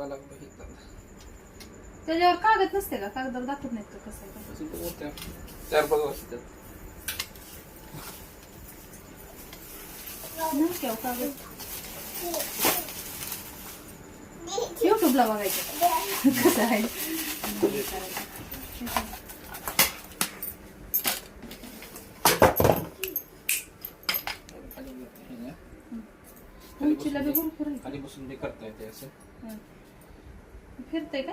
बघायला लागलो इथं. त्याच्यावर कागद नसते का? कागदावर दाखवत नाहीत का कसं आहे का? अजून तर मोठ्या 4-5 वर्षाच्या. नाही केव्हा कागद युट्यूबला बघायचं कसं आहे. उंचीला बी भरपूर आहे. खाली बसून ते करता येते असं. हं. फिरतंय का?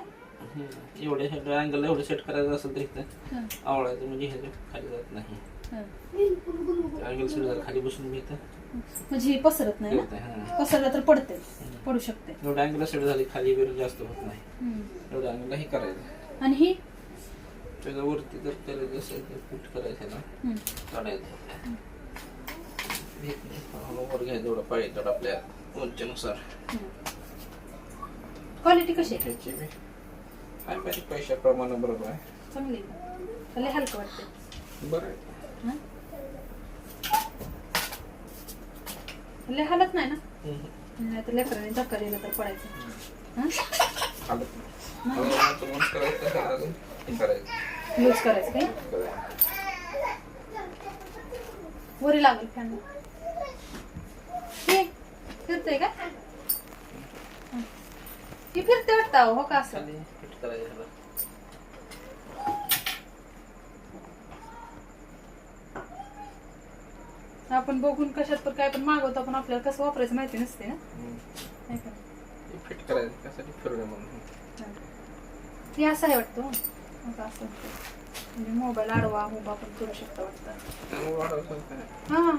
एवढे अँगल एवढं सेट करायचं असेल तर इथं हं. आवडायचं म्हणजे हे खाली जात नाही. हं. अँगल सेट झालं खाली बसून मी इथं म्हणजे हे पसरत नाही ना? फिरतंय. पसरलं तर पडते, पडू शकते. एवढं अँगल सेट झाली खाली वेळ जास्त होत नाही. हं. एवढं अँगल हे करायचं. आणि ही त्याच्या वरती जर त्याला जसं फिट करायचं ना हं. काढायचं. वर घ्यायचं एवढं पाहिजे तेवढं आपल्या उंचीनुसार. क्वालिटी कशी आहे? ह्याची बी काय पाहिजे पैशाप्रमाणे बरोबर आहे. चांगली आहे का? लय हलकं वाटते. बरं आहे. हं? लय हलत नाही ना? नाही तर लेकरांनी धक्का दिला तर पडायचं. हं? चालत नाही. लूज करायचं हे करायचं. लूज करायचं काय? वरी लागेल फॅन. हे फिरतंय का? हं. ही फिरते वाटतं हो का असं? खाली फिट करायचं ह्याला. आपण बघून कशात पण काय पण मागवतो आपण आपल्याला कसं वापरायचं माहिती नसते ना. नाही का? फिट करायचं त्यासाठी फिरवणे म्हणून. हे असं आहे वाटतं. असं असं म्हणजे मोबाईल आडवा उभा पण करू शकता वाटतं. हा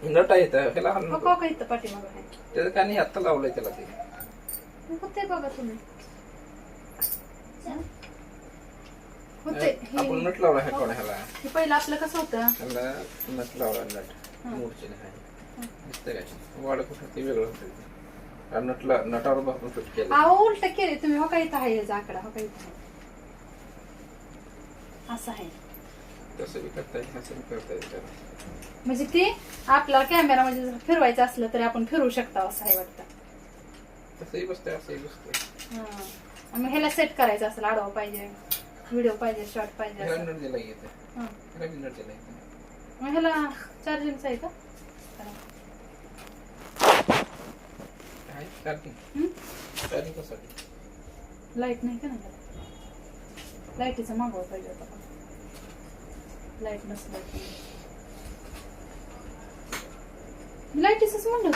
नट आहे ह्याला हो का का इथं पाठीमागं आहे. त्याचं काय नाही आत्ता लावलंय त्याला ते. होते बघा तुम्ही. होते आपण नट लावला ह्या कोणा ह्याला हे पहिलं आपलं कसं होतं. ह्याला नट लावला नट मोडचे नाही दिसतंय काय वाढ कुठं ते वेगळं होतं. नटावर बघून फिट केलं. अहो उलट केले तुम्ही. हो का इथं आहे याचा आकडा. हो का इथं आहे असं आहे. तसं बी करता येईल असं बी करता येईल त्याला. म्हणजे ते आपला कॅमेरा म्हणजे जर फिरवायचं असलं तरी आपण फिरवू शकता असं आहे वाटतं. तसंही बसतंय असंही बसतंय. मग ह्याला सेट करायचं असेल आडवा पाहिजे व्हिडिओ पाहिजे शॉर्ट पाहिजे ह्याला असं. नट दिला येते हं. ह्याला बी नट दिला येते. मग ह्याला चार्जिंगचं आहे का? आहे चार्जिंग. चार्जिंग कशासाठी? लाईट नाही का ना लाईटीचं मागवा पाहिजे होता. लाईट नसलं लाईटीचंच म्हणलं